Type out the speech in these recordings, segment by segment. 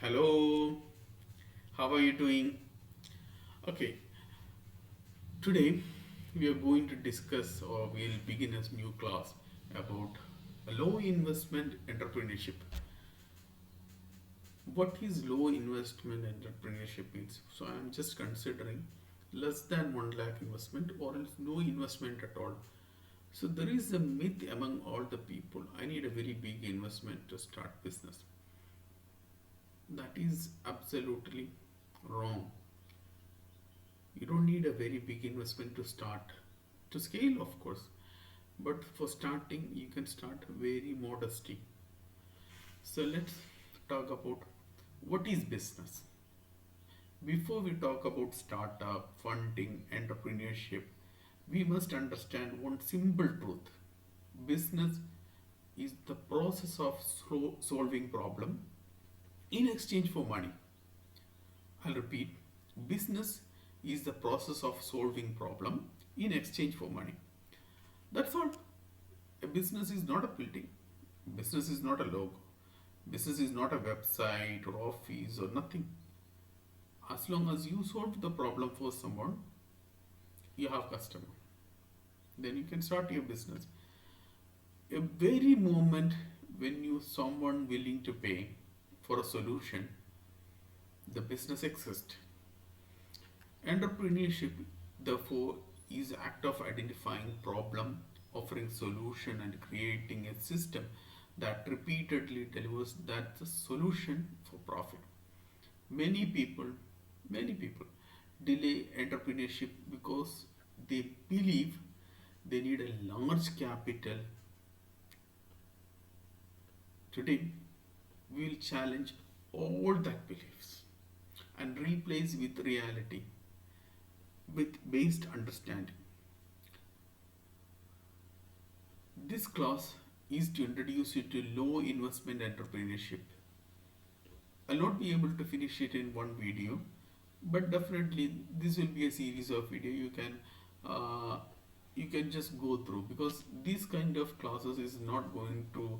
Hello, how are you doing? Okay, today we are going to discuss or we'll begin a new class about low investment entrepreneurship. What is low investment entrepreneurship is? So I'm just considering less than 1 lakh investment or else no investment at all. So there is a myth among all the people. I need a very big investment to start business. That is absolutely wrong. You don't need a very big investment to start. To scale, of course, but for starting, you can start very modestly. So let's talk about what is business. Before we talk about startup, funding, entrepreneurship, we must understand one simple truth. Business is the process of solving problem in exchange for money. I'll repeat, business is the process of solving problem in exchange for money. That's all. A business is not a building. Business is not a logo. Business is not a website or office or nothing. As long as you solve the problem for someone, you have customer. Then you can start your business. A very moment when you someone willing to pay for a solution, the business exists. Entrepreneurship, therefore, is act of identifying problem, offering solution, and creating a system that repeatedly delivers that the solution for profit. Many people, many people delay entrepreneurship because they believe they need a large capital. Today, we will challenge all that beliefs and replace with reality with based understanding. This class is to introduce you to low investment entrepreneurship. I'll not be able to finish it in one video, but definitely this will be a series of video uh, you can just go through, because this kind of classes is not going to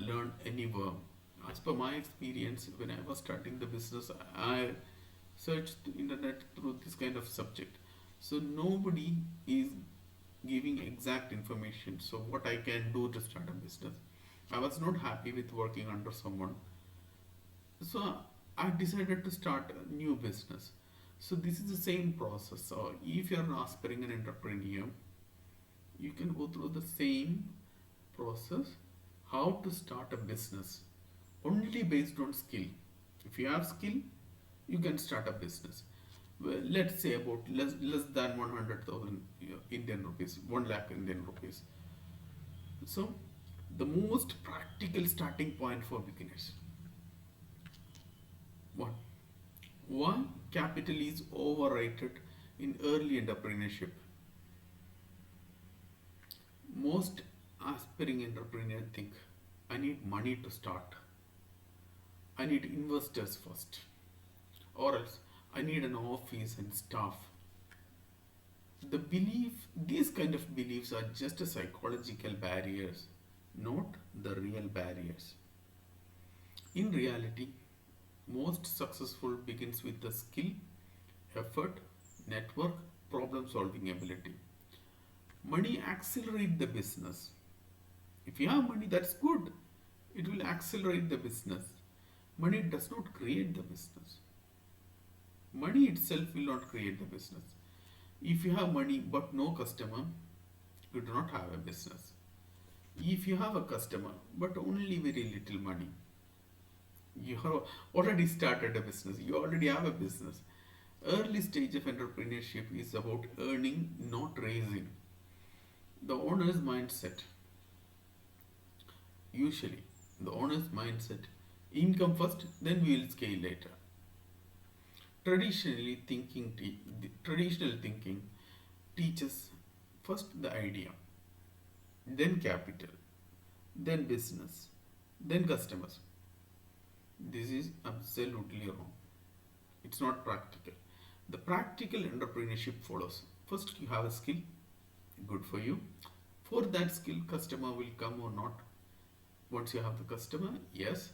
learn anywhere. As per my experience, when I was starting the business, I searched the internet through this kind of subject. So nobody is giving exact information. So what I can do to start a business. I was not happy with working under someone. So I decided to start a new business. So this is the same process. So if you're an aspiring an entrepreneur, you can go through the same process how to start a business only based on skill. If you have skill, you can start a business. Well, let's say about less than 100,000 Indian rupees, 1 lakh Indian rupees. So the most practical starting point for beginners. One, why capital is overrated in early entrepreneurship. Most aspiring entrepreneurs think I need money to start. I need investors first. Or else I need an office and staff. These kind of beliefs are just a psychological barriers, not the real barriers. In reality, most successful begins with the skill, effort, network, problem solving ability. Money accelerate the business. If you have money, that's good. It will accelerate the business. Money does not create the business. Money itself will not create the business. If you have money but no customer, you do not have a business. If you have a customer but only very little money, you have already started a business. You already have a business. Early stage of entrepreneurship is about earning, not raising. The owner's mindset, usually, the owner's mindset, income first, then we will scale later. Traditional thinking teaches first the idea, then capital, then business, then customers. This is absolutely wrong. It's not practical. The practical entrepreneurship follows. First, you have a skill, good for you. For that skill, customer will come or not. Once you have the customer, yes,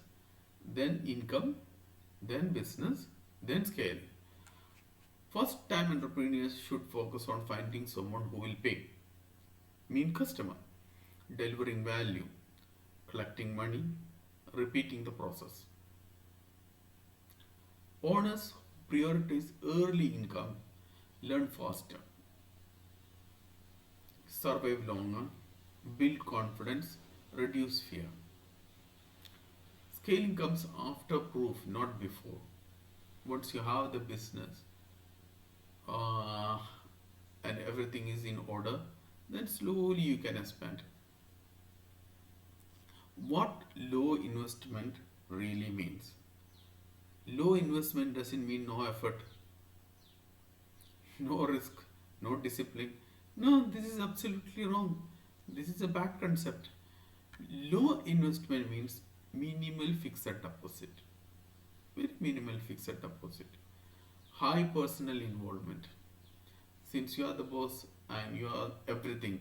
then income, then business, then scale. First time entrepreneurs should focus on finding someone who will pay, mean customer, delivering value, collecting money, repeating the process. Owners prioritize early income, learn faster, survive longer, build confidence, reduce fear. Scaling comes after proof, not before. Once you have the business uh, and everything is in order, then slowly you can expand. What low investment really means? Low investment doesn't mean no effort, no risk, no discipline. No, this is absolutely wrong. This is a bad concept. Low investment means minimal fixed deposit. Very minimal fixed deposit. High personal involvement. Since you are the boss and you are everything,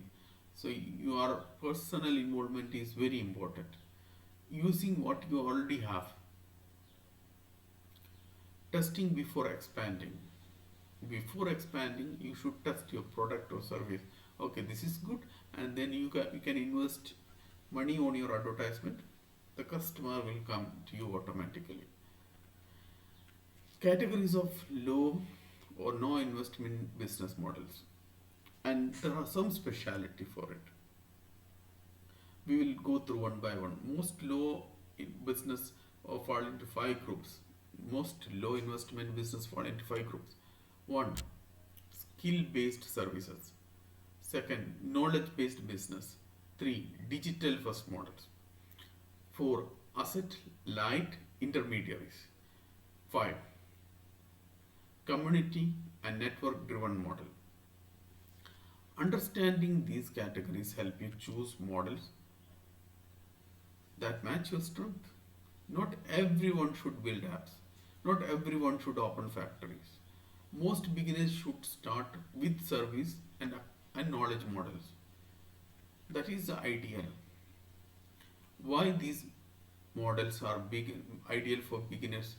so your personal involvement is very important. Using what you already have. Testing before expanding. Before expanding, you should test your product or service. Okay, this is good, and then you can invest money on your advertisement. The customer will come to you automatically. Categories of low or no investment business models, and there are some speciality for it. We will go through one by one. Most low in business fall into five groups. Most low investment business fall into five groups. One, skill based services. Second, knowledge based business. Three, digital first models. Four, asset light intermediaries. Five, community and network driven model. Understanding these categories help you choose models that match your strength. Not everyone should build apps. Not everyone should open factories. Most beginners should start with service and knowledge models. That is the ideal. Why these models are ideal for beginners?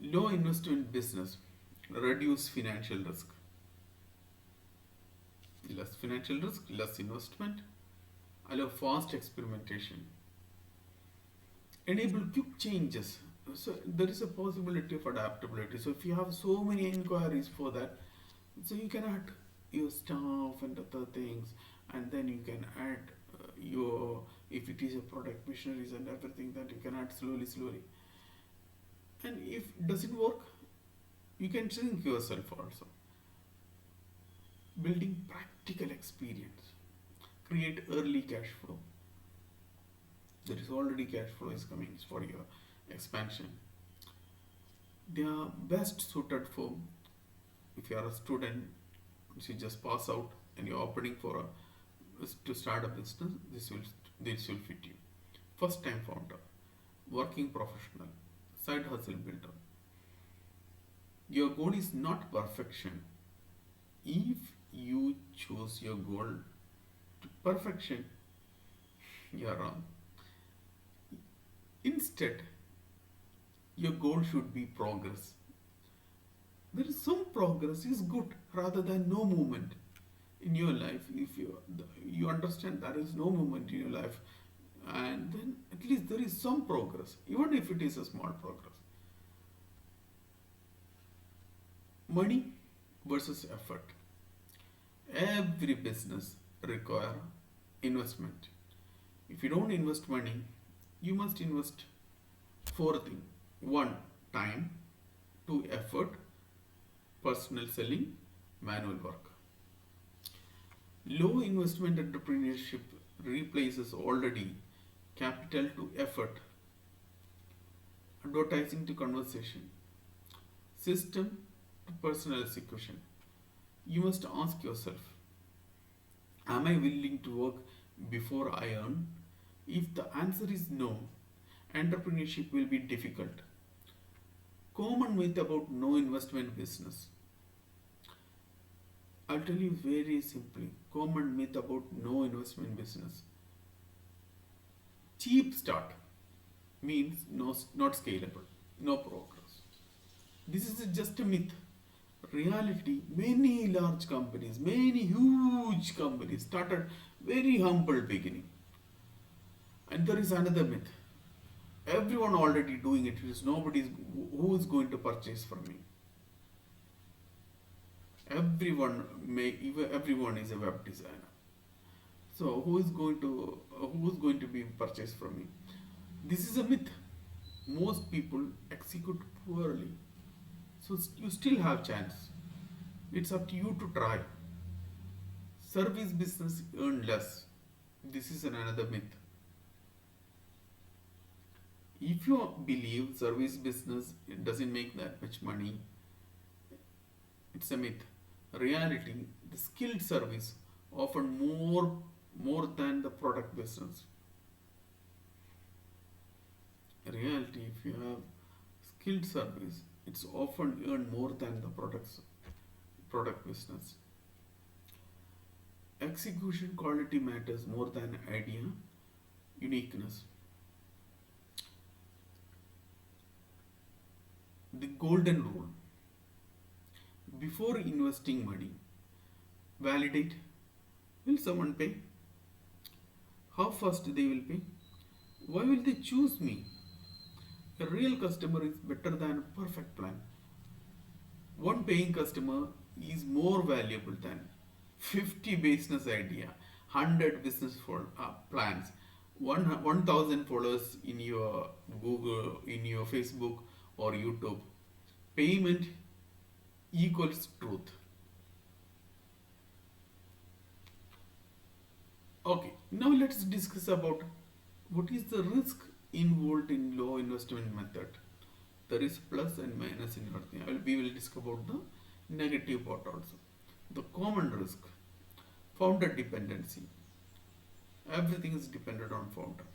Low investment business, reduce financial risk. Less financial risk, less investment, allow fast experimentation, enable quick changes. So there is a possibility of adaptability. So if you have so many inquiries for that, so you can add your staff and other things, and then you can add your, if it is a product missionaries and everything, that you can add slowly. And if it doesn't work, you can shrink yourself also. Building practical experience, create early cash flow. There is already cash flow is coming for your expansion. They are best suited for, if you are a student, once you just pass out and you're opening for to start a business, this will fit you. First time founder, working professional, side hustle builder. Your goal is not perfection. If you choose your goal to perfection, you are wrong. Instead, your goal should be progress. There is some progress is good rather than no movement in your life. If you understand there is no movement in your life, and then at least there is some progress, even if it is a small progress. Money versus effort. Every business require investment. If you don't invest money, you must invest four things. One, time. Two, effort. Personal selling, manual work. Low investment entrepreneurship replaces already capital to effort, advertising to conversation, system to personal execution. You must ask yourself, am I willing to work before I earn? If the answer is no, entrepreneurship will be difficult. Common myth about no investment business. I'll tell you very simply. Common myth about no investment business. Cheap start means not scalable. no progress. This is just a myth. Reality, many large companies, many huge companies started very humble beginning. And there is another myth. Everyone already doing it. It is nobody who is going to purchase from me. Everyone is a web designer. So who is going to be purchased from me? This is a myth. Most people execute poorly. So you still have chance. It's up to you to try. Service business earn less. This is another myth. If you believe service business doesn't make that much money, it's a myth. Reality, the skilled service often more than the product business. Reality, if you have skilled service, it's often earn more than the product business. Execution quality matters more than idea uniqueness. The golden rule: before investing money, validate, will someone pay? How fast they will pay? Why will they choose me? A real customer is better than a perfect plan. One paying customer is more valuable than 50 business idea, 100 business plans, 1,000 followers in your Google, in your Facebook or YouTube. Payment equals truth. Okay, now let's discuss about what is the risk involved in low investment method. There is plus and minus in everything. We will discuss about the negative part also. The common risk, founder dependency. Everything is dependent on founder.